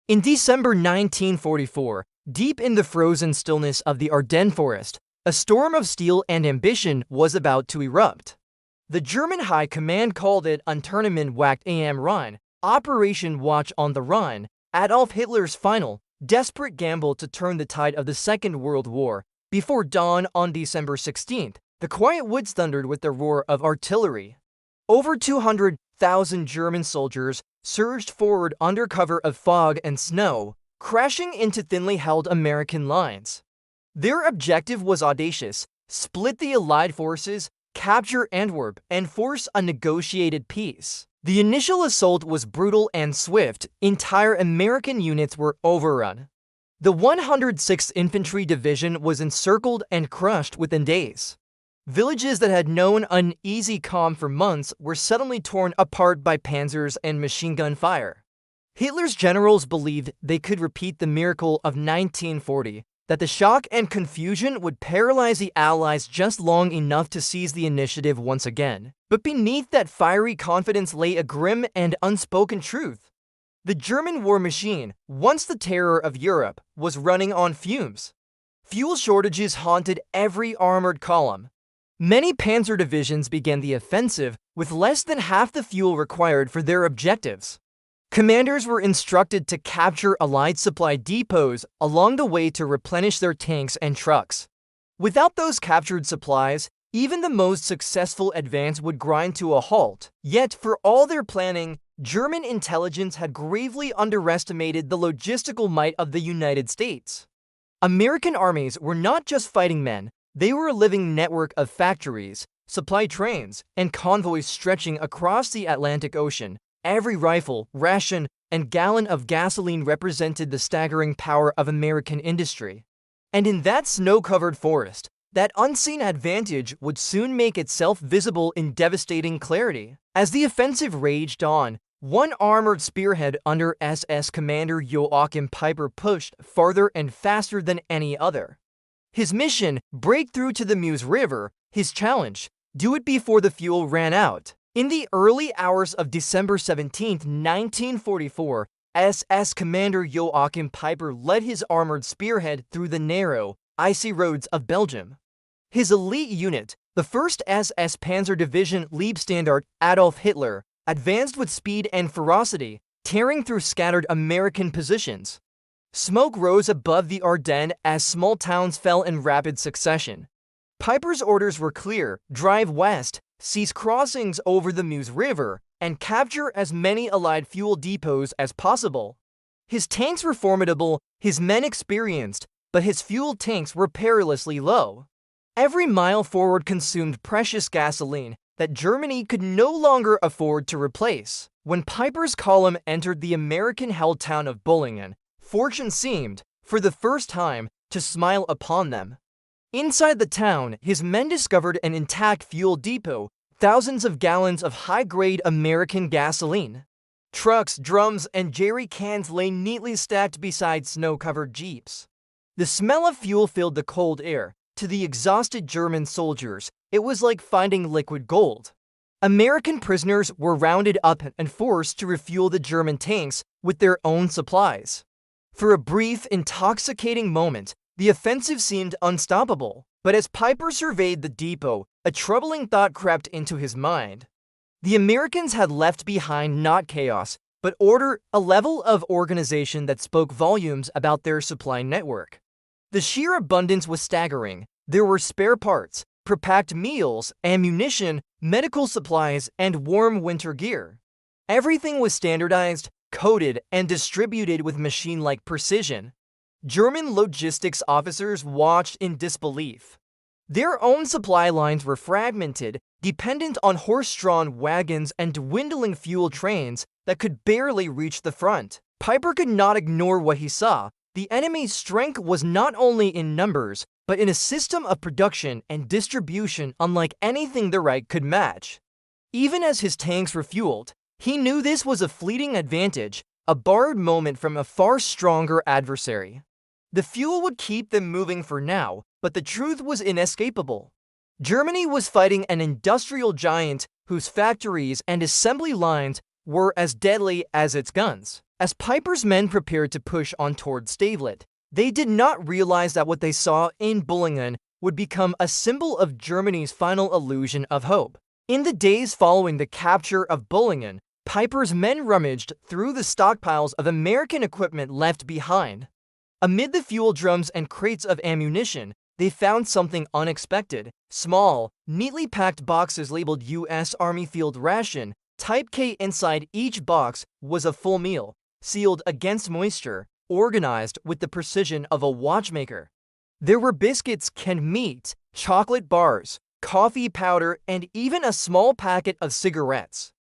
In December 1944, deep in the frozen stillness of the Ardennes forest, a storm of steel and ambition was about to erupt. The German High Command called it Unternehmen Wacht am Rhein, Operation Watch on the Rhine, Adolf Hitler's final, desperate gamble to turn the tide of the Second World War. Before dawn on December 16th, the quiet woods thundered with the roar of artillery. Over 200,000 German soldiers surged forward under cover of fog and snow, crashing into thinly held American lines. Their objective was audacious: split the Allied forces, capture Antwerp, and force a negotiated peace. The initial assault was brutal and swift. Entire American units were overrun. The 106th Infantry Division was encircled and crushed within days. Villages that had known uneasy calm for months were suddenly torn apart by panzers and machine gun fire. Hitler's generals believed they could repeat the miracle of 1940, that the shock and confusion would paralyze the Allies just long enough to seize the initiative once again. But beneath that fiery confidence lay a grim and unspoken truth. The German war machine, once the terror of Europe, was running on fumes. Fuel shortages haunted every armored column. Many panzer divisions began the offensive with less than half the fuel required for their objectives. Commanders were instructed to capture Allied supply depots along the way to replenish their tanks and trucks. Without those captured supplies, even the most successful advance would grind to a halt. Yet, for all their planning, German intelligence had gravely underestimated the logistical might of the United States. American armies were not just fighting men, they were a living network of factories, supply trains, and convoys stretching across the Atlantic Ocean. Every rifle, ration, and gallon of gasoline represented the staggering power of American industry. And in that snow-covered forest, that unseen advantage would soon make itself visible in devastating clarity. As the offensive raged on, one armored spearhead under SS Commander Joachim Peiper pushed farther and faster than any other. His mission: break through to the Meuse River. His challenge: do it before the fuel ran out. In the early hours of December 17, 1944, SS Commander Joachim Peiper led his armored spearhead through the narrow, icy roads of Belgium. His elite unit, the 1st SS Panzer Division Leibstandarte Adolf Hitler, advanced with speed and ferocity, tearing through scattered American positions. Smoke rose above the Ardennes as small towns fell in rapid succession. Peiper's orders were clear: drive west, seize crossings over the Meuse River, and capture as many Allied fuel depots as possible. His tanks were formidable, his men experienced, but his fuel tanks were perilously low. Every mile forward consumed precious gasoline that Germany could no longer afford to replace. When Peiper's column entered the American-held town of Bullingen, fortune seemed, for the first time, to smile upon them. Inside the town, his men discovered an intact fuel depot, thousands of gallons of high-grade American gasoline. Trucks, drums, and jerry cans lay neatly stacked beside snow-covered jeeps. The smell of fuel filled the cold air. To the exhausted German soldiers, it was like finding liquid gold. American prisoners were rounded up and forced to refuel the German tanks with their own supplies. For a brief, intoxicating moment, the offensive seemed unstoppable. But as Peiper surveyed the depot, a troubling thought crept into his mind. The Americans had left behind not chaos, but order, a level of organization that spoke volumes about their supply network. The sheer abundance was staggering. There were spare parts, prepacked meals, ammunition, medical supplies, and warm winter gear. Everything was standardized, coded, and distributed with machine-like precision. German logistics officers watched in disbelief. Their own supply lines were fragmented, dependent on horse-drawn wagons and dwindling fuel trains that could barely reach the front. Peiper could not ignore what he saw. The enemy's strength was not only in numbers, but in a system of production and distribution unlike anything the Reich could match. Even as his tanks refueled, he knew this was a fleeting advantage, a borrowed moment from a far stronger adversary. The fuel would keep them moving for now, but the truth was inescapable. Germany was fighting an industrial giant whose factories and assembly lines were as deadly as its guns. As Peiper's men prepared to push on toward Stavlet, they did not realize that what they saw in Bullingen would become a symbol of Germany's final illusion of hope. In the days following the capture of Bullingen, Peiper's men rummaged through the stockpiles of American equipment left behind. Amid the fuel drums and crates of ammunition, they found something unexpected: small, neatly packed boxes labeled U.S. Army Field Ration, Type K. Inside each box was a full meal, sealed against moisture, organized with the precision of a watchmaker. There were biscuits, canned meat, chocolate bars, coffee powder, and even a small packet of cigarettes.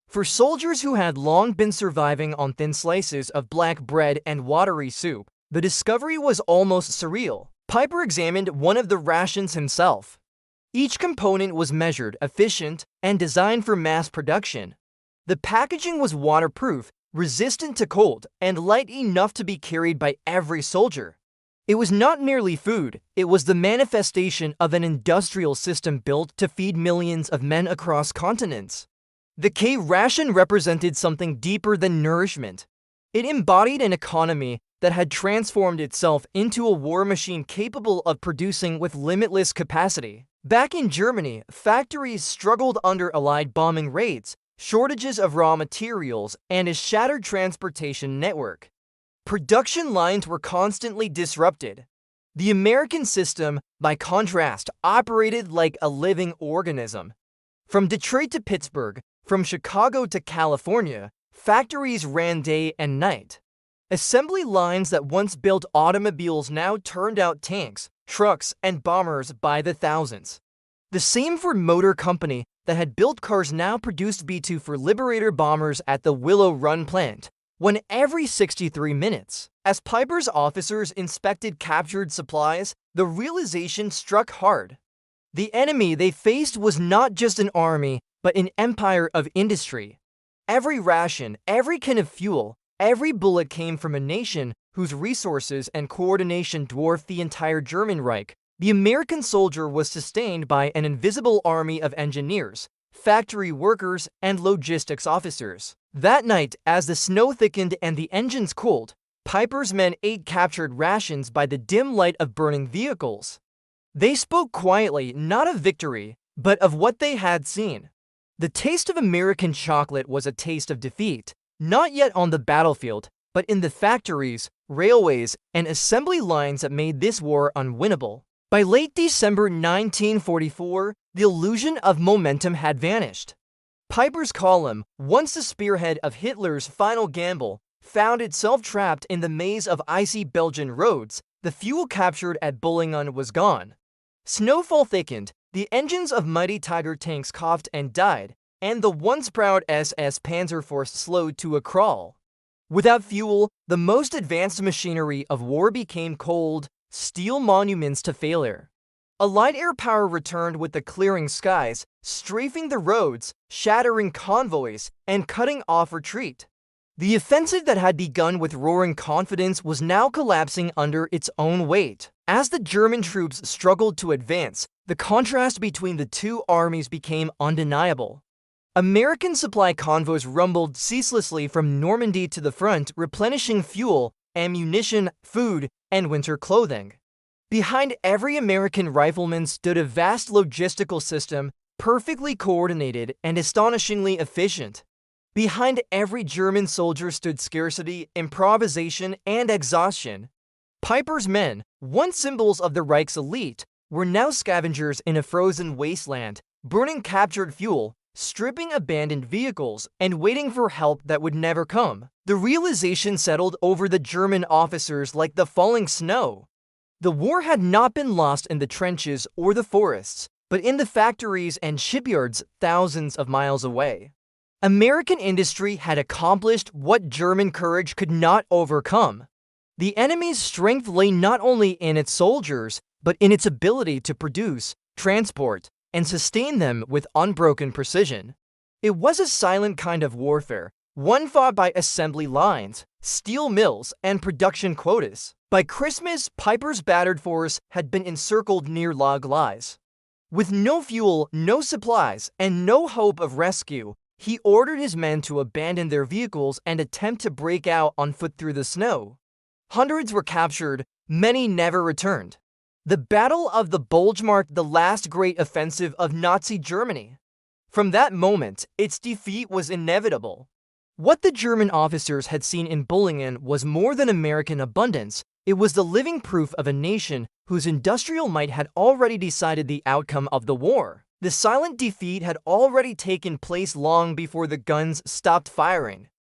For soldiers who had long been surviving on thin slices of black bread and watery soup, the discovery was almost surreal. Peiper examined one of the rations himself. Each component was measured, efficient, and designed for mass production. The packaging was waterproof, resistant to cold, and light enough to be carried by every soldier. It was not merely food, it was the manifestation of an industrial system built to feed millions of men across continents. The K ration represented something deeper than nourishment. It embodied an economy that had transformed itself into a war machine capable of producing with limitless capacity. Back in Germany, factories struggled under Allied bombing raids, shortages of raw materials, and a shattered transportation network. Production lines were constantly disrupted. The American system, by contrast, operated like a living organism. From Detroit to Pittsburgh, from Chicago to California, factories ran day and night. Assembly lines that once built automobiles now turned out tanks, trucks, and bombers by the thousands. The same for Motor Company that had built cars now produced B-2 for Liberator bombers at the Willow Run plant, when every 63 minutes. As Peiper's officers inspected captured supplies, the realization struck hard. The enemy they faced was not just an army, but an empire of industry. Every ration, every can of fuel, every bullet came from a nation whose resources and coordination dwarfed the entire German Reich. The American soldier was sustained by an invisible army of engineers, factory workers, and logistics officers. That night, as the snow thickened and the engines cooled, Peiper's men ate captured rations by the dim light of burning vehicles. They spoke quietly, not of victory, but of what they had seen. The taste of American chocolate was a taste of defeat, not yet on the battlefield, but in the factories, railways, and assembly lines that made this war unwinnable. By late December 1944, the illusion of momentum had vanished. Peiper's column, once the spearhead of Hitler's final gamble, found itself trapped in the maze of icy Belgian roads. The fuel captured at Bullingen was gone. Snowfall thickened, the engines of mighty Tiger tanks coughed and died, and the once proud SS Panzerforce slowed to a crawl. Without fuel, the most advanced machinery of war became cold, steel monuments to failure. Allied air power returned with the clearing skies, strafing the roads, shattering convoys, and cutting off retreat. The offensive that had begun with roaring confidence was now collapsing under its own weight. As the German troops struggled to advance, the contrast between the two armies became undeniable. American supply convoys rumbled ceaselessly from Normandy to the front, replenishing fuel, ammunition, food, and winter clothing. Behind every American rifleman stood a vast logistical system, perfectly coordinated and astonishingly efficient. Behind every German soldier stood scarcity, improvisation, and exhaustion. Peiper's men, once symbols of the Reich's elite, were now scavengers in a frozen wasteland, burning captured fuel, stripping abandoned vehicles, and waiting for help that would never come. The realization settled over the German officers like the falling snow. The war had not been lost in the trenches or the forests, but in the factories and shipyards thousands of miles away. American industry had accomplished what German courage could not overcome. The enemy's strength lay not only in its soldiers, but in its ability to produce, transport, and sustain them with unbroken precision. It was a silent kind of warfare, one fought by assembly lines, steel mills, and production quotas. By Christmas, Peiper's battered force had been encircled near Log Lies. With no fuel, no supplies, and no hope of rescue, He ordered his men to abandon their vehicles and attempt to break out on foot through the snow. Hundreds were captured, many never returned. The Battle of the Bulge marked the last great offensive of Nazi Germany. From that moment, its defeat was inevitable. What the German officers had seen in Bullingen was more than American abundance. It was the living proof of a nation whose industrial might had already decided the outcome of the war. The silent defeat had already taken place long before the guns stopped firing.